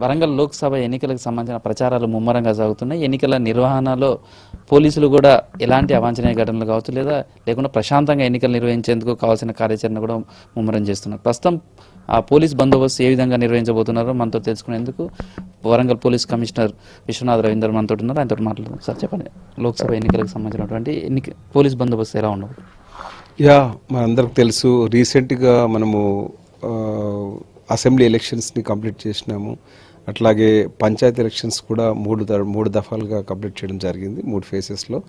వరంగల్ లోక్సభ ఎన్నికలకు సంబంధించిన ప్రచారాలు ముమ్మరంగా సాగుతున్నాయి. ఎన్నికల నిర్వహణలో పోలీసులు కూడా ఎలాంటి అవాంఛనీయ ఘటనలు కావచ్చు లేకుండా ప్రశాంతంగా ఎన్నికలు నిర్వహించేందుకు కావాల్సిన కార్యాచరణ కూడా ముమ్మరం చేస్తున్నారు. ప్రస్తుతం ఆ పోలీస్ బందోబస్తు ఏ విధంగా నిర్వహించబోతున్నారో మనతో తెలుసుకునేందుకు వరంగల్ పోలీస్ కమిషనర్ విశ్వనాథ్ రవీందర్ మనతో ఉన్నారు. ఆయనతో మాట్లాడుతున్నారు. సార్ చెప్పండి, లోక్సభ ఎన్నికలకు సంబంధించినటువంటి పోలీస్ బందోబస్తు ఎలా ఉండదు? మనందరికి తెలుసు, రీసెంట్గా మనము అసెంబ్లీ ఎలక్షన్స్ని కంప్లీట్ చేసినాము. అట్లాగే పంచాయతీ ఎలక్షన్స్ కూడా మూడు దఫాలుగా కంప్లీట్ చేయడం జరిగింది, 3 ఫేసెస్లో.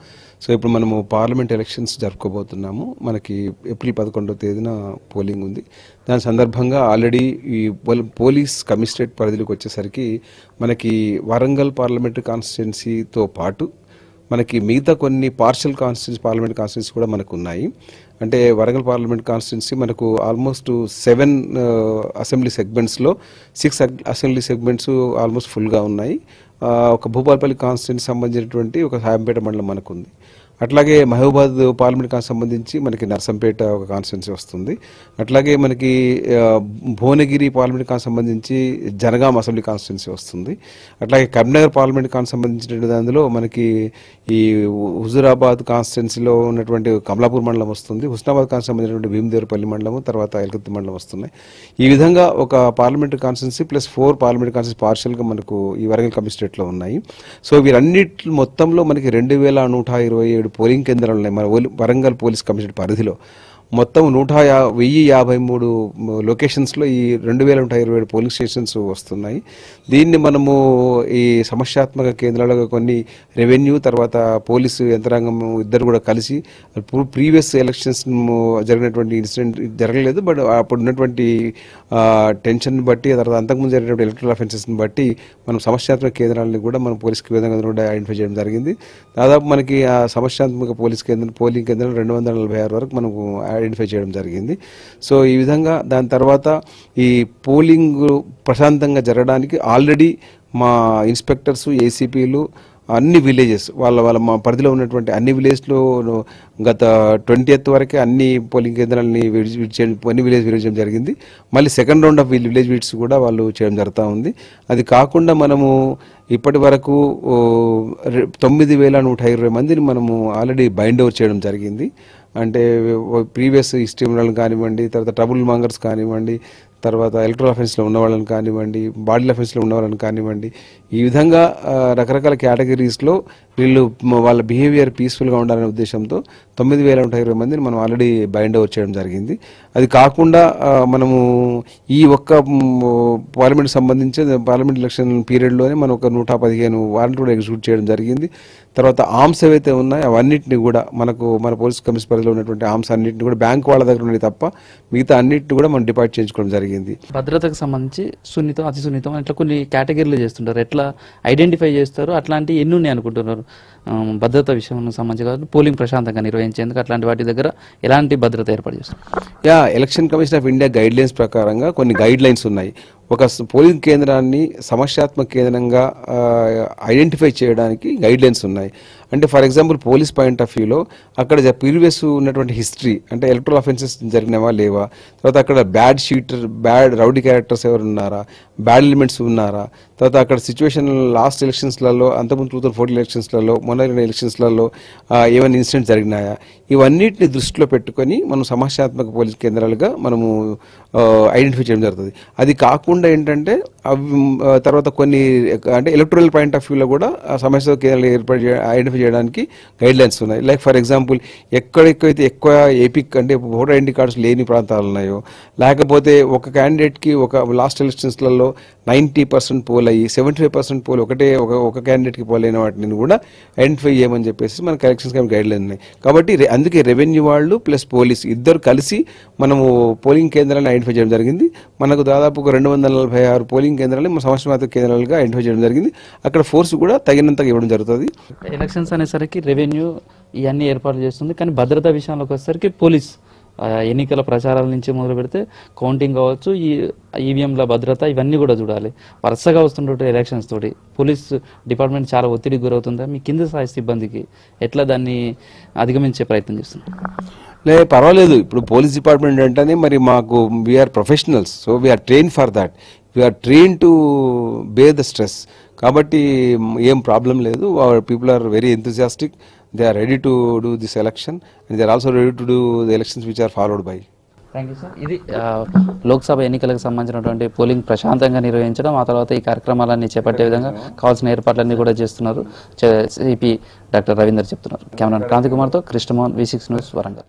సో ఇప్పుడు మనము పార్లమెంట్ ఎలక్షన్స్ జరుపుకోబోతున్నాము. మనకి ఏప్రిల్ 11వ తేదీన పోలింగ్ ఉంది. దాని సందర్భంగా ఆల్రెడీ ఈ పోలీస్ కమిషనరేట్ పరిధిలోకి వచ్చేసరికి మనకి వరంగల్ పార్లమెంటరీ కాన్స్టిట్యున్సీతో పాటు మనకి మిగతా కొన్ని పార్షల్ పార్లమెంట్ కాన్స్టిట్యున్సీ కూడా మనకు ఉన్నాయి. అంటే వరంగల్ పార్లమెంట్ కాన్స్టిట్యున్సీ మనకు ఆల్మోస్ట్ 7 అసెంబ్లీ సెగ్మెంట్స్లో 6 అసెంబ్లీ సెగ్మెంట్స్ ఆల్మోస్ట్ ఫుల్గా ఉన్నాయి. ఒక భూపాలపల్లి కాన్స్టిట్యున్సీ సంబంధించినటువంటి ఒక సాయంపేట మండలం మనకు ఉంది. అట్లాగే మహబూబాద్ పార్లమెంట్ సంబంధించి మనకి నర్సంపేట ఒక కాన్స్టిట్యున్సీ వస్తుంది. అట్లాగే మనకి భువనగిరి పార్లమెంట్ సంబంధించి జనగాం అసెంబ్లీ కాన్స్టిట్యున్సీ వస్తుంది. అట్లాగే కరీంనగర్ పార్లమెంట్ సంబంధించిన దానిలో మనకి ఈ హుజూరాబాద్ కాన్స్టిట్యున్సీలో ఉన్నటువంటి కమలాపూర్ మండలం వస్తుంది. హుస్నాబాద్ సంబంధించినటువంటి భీమదేవరపల్లి మండలం, తర్వాత ఎల్కత్తి మండలం వస్తున్నాయి. ఈ విధంగా ఒక parliamentary constituency plus 4 parliamentary constituency పార్షల్గా మనకు ఈ వరంగల్ కమిషనరేట్లో ఉన్నాయి. సో వీరన్నిటి మొత్తంలో మనకి 2127 పోలింగ్ కేంద్రాలు ఉన్నాయి మన వరంగల్ పోలీస్ కమిషనరేట్ పరిధిలో. మొత్తం 1053 లొకేషన్స్లో ఈ 2127 పోలింగ్ స్టేషన్స్ వస్తున్నాయి. దీన్ని మనము ఈ సమస్యాత్మక కేంద్రాలుగా కొన్ని రెవెన్యూ తర్వాత పోలీసు యంత్రాంగం ఇద్దరు కూడా కలిసి ప్రీవియస్ ఎలక్షన్స్ జరిగినటువంటి ఇన్సిడెంట్ జరగలేదు, బట్ అప్పుడు ఉన్నటువంటి టెన్షన్ బట్టి తర్వాత అంతకుముందు జరిగినటువంటి ఎలక్ట్రల్ అఫెన్సెస్ని బట్టి మనం సమస్యాత్మక కేంద్రాలని కూడా మనం పోలీస్ విధంగా కూడా ఐడెంటిఫై చేయడం జరిగింది. దాదాపు మనకి ఆ సమస్యాత్మక పోలింగ్ కేంద్రాలు 246 వరకు మనకు ఐడెంటిఫై చేయడం జరిగింది. సో ఈ విధంగా దాని తర్వాత ఈ పోలింగ్ ప్రశాంతంగా జరగడానికి ఆల్రెడీ మా ఇన్స్పెక్టర్స్, ఏసీపీలు అన్ని విలేజెస్ మా పరిధిలో ఉన్నటువంటి అన్ని విలేజ్లో గత 20th వరకే అన్ని పోలింగ్ కేంద్రాలని అన్ని విలేజ్ చేయడం జరిగింది. మళ్ళీ second round of village visits కూడా వాళ్ళు చేయడం జరుగుతూ ఉంది. అది కాకుండా మనము ఇప్పటి వరకు 9120 మందిని మనము ఆల్రెడీ బైండ్ ఓవర్ చేయడం జరిగింది. అంటే ప్రీవియస్ హిస్టరీ కానివ్వండి, తర్వాత ట్రబుల్ మాంగర్స్ కానివ్వండి, తర్వాత ఎలక్ట్రల్ అఫెన్స్లో ఉన్న వాళ్ళని కానివ్వండి, బాడీ అఫెన్స్లో ఉన్న వాళ్ళని కానివ్వండి, ఈ విధంగా రకరకాల కేటగిరీస్లో వీళ్ళు వాళ్ళ బిహేవియర్ పీస్ఫుల్గా ఉండాలనే ఉద్దేశంతో 9120 మందిని మనం ఆల్రెడీ బైండ్ ఓవర్ చేయడం జరిగింది. అది కాకుండా మనము ఈ ఒక్క పార్లమెంట్ సంబంధించి పార్లమెంట్ ఎలక్షన్ పీరియడ్లోనే మనం ఒక 115 వారెంట్ కూడా ఎగ్జిక్యూట్ చేయడం జరిగింది. తర్వాత ఆర్మ్స్ ఏవైతే ఉన్నాయో అవన్నింటినీ కూడా మన పోలీస్ కమిషన్ పరిధిలో ఉన్నటువంటి ఆర్మ్స్ అన్నింటినీ కూడా బ్యాంక్ వాళ్ళ దగ్గర ఉన్నాయి తప్ప మిగతా అన్నింటినీ కూడా మనం డిపాజిట్ చేయించుకోవడం జరిగింది. భద్రతకు సంబంధించి సున్నితం, అతి సున్నితం అట్లా కొన్ని కేటగిరీలు చేస్తుంటారు. ఎట్లా ఐడెంటిఫై చేస్తారు? అట్లాంటి ఎన్ని ఉన్నాయి అనుకుంటున్నారు? భద్రత విషయం సంబంధించి కాదు, పోలింగ్ ప్రశాంతంగా నిర్వహించేందుకు అట్లాంటి వాటి దగ్గర ఎలాంటి భద్రత ఏర్పాటు చేస్తారు? Election commission of India guide lines ప్రకారంగా కొన్ని గైడ్ లైన్స్ ఉన్నాయి. ఒక పోలింగ్ కేంద్రాన్ని సమస్యాత్మక కేంద్రంగా ఐడెంటిఫై చేయడానికి గైడ్ లైన్స్ ఉన్నాయి. అంటే for example police point of వ్యూలో అక్కడ ప్రీవియస్ ఉన్నటువంటి హిస్టరీ, అంటే ఎలక్ట్రల్ అఫెన్సెస్ జరిగినవా లేవా, తర్వాత అక్కడ బ్యాడ్ రౌడీ క్యారెక్టర్స్ ఎవరు ఉన్నారా, బ్యాడ్ ఎలిమెంట్స్ ఉన్నారా, తర్వాత అక్కడ సిచ్యువేషన్ లాస్ట్ ఎలక్షన్స్లలో, అంతకుముందు 2014 ఎలక్షన్స్లలో, మొన్న ఎలక్షన్స్లలో ఏమైనా ఇన్సిడెంట్ జరిగినాయా, ఇవన్నిటిని దృష్టిలో పెట్టుకొని మనం సమస్యాత్మక పోలీస్ కేంద్రాలుగా మనము ఐడెంటిఫై చేయడం జరుగుతుంది. అది కాకుండా ఏంటంటే తర్వాత కొన్ని అంటే ఎలక్టోరల్ పాయింట్ ఆఫ్ వ్యూలో కూడా సమస్య కేంద్రాలు ఐడెంటిఫై చేయడానికి గైడ్ లైన్స్ ఉన్నాయి. లైక్ ఫర్ ఎగ్జాంపుల్ ఎక్కడెక్కడైతే ఎక్కువ ఏపిక్ అంటే ఓటర్ ఐడెంటిటీ కార్డ్స్ లేని ప్రాంతాలు ఉన్నాయో, లేకపోతే ఒక క్యాండిడేట్కి ఒక లాస్ట్ ఎలక్షన్స్లలో 90% పోల్ అయ్యి 75% పోల్ ఒక క్యాండిడేట్కి పోల్ అయిన వాటిని కూడా ఐడెంటిఫై చేయమని చెప్పేసి మనకి ఎలక్షన్స్ కమిషన్ గైడ్ లైన్ ఉన్నాయి. కాబట్టి అందుకే రెవెన్యూ వాళ్ళు ప్లస్ పోలీస్ ఇద్దరు కలిసి మనము పోలింగ్ కేంద్రాలను ఐడెంటిఫై చేయడం జరిగింది. మనకు దాదాపు ఒక 246 పోలింగ్ కేంద్రాలు మన సమస్యాత్మక కేంద్రాలుగా ఐడెంటిఫై చేయడం జరిగింది. అక్కడ ఫోర్స్ కూడా తగినంతగా ఇవ్వడం జరుగుతుంది. ఎలక్షన్స్ అనేసరికి రెవెన్యూ ఇవన్నీ ఏర్పాటు చేస్తుంది, కానీ భద్రతా విషయంలోకి వచ్చేసరికి పోలీస్ ఎన్నికల ప్రచారాల నుంచి మొదలు పెడితే కౌంటింగ్ కావచ్చు, ఈ ఈవీఎంల భద్రత ఇవన్నీ కూడా చూడాలి. వరుసగా వస్తుంటే ఎలక్షన్స్ తోటి పోలీస్ డిపార్ట్మెంట్ చాలా ఒత్తిడికి గురవుతుందా? మీ కింద స్థాయి సిబ్బందికి ఎట్లా దాన్ని అధిగమించే ప్రయత్నం చేస్తున్నారు? పర్వాలేదు. ఇప్పుడు పోలీస్ డిపార్ట్మెంట్ అంటేనే మరి మాకు we are professionals, so we are train for that. We are train to bear the stress. కాబట్టి ఏం ప్రాబ్లం లేదు. Our people are very enthusiastic. They are ready to do this election and they are also ready to do the elections which are followed by. Thank you sir. ఇది లోక్సభ ఎన్నికలకు సంబంధించినటువంటి polling ప్రశాంతంగా నిర్వహించడం, ఆ తర్వాత ఈ కార్యక్రమాలన్నీ చేపట్టే విధంగా కావాల్సిన ఏర్పాట్లన్నీ కూడా చేస్తున్నారు సిపి డాక్టర్ రవీందర్ చెప్తున్నారు. కెమెరా క్రాంతి కుమార్తో కృష్ణమోహన్, V6 న్యూస్, వరంగల్.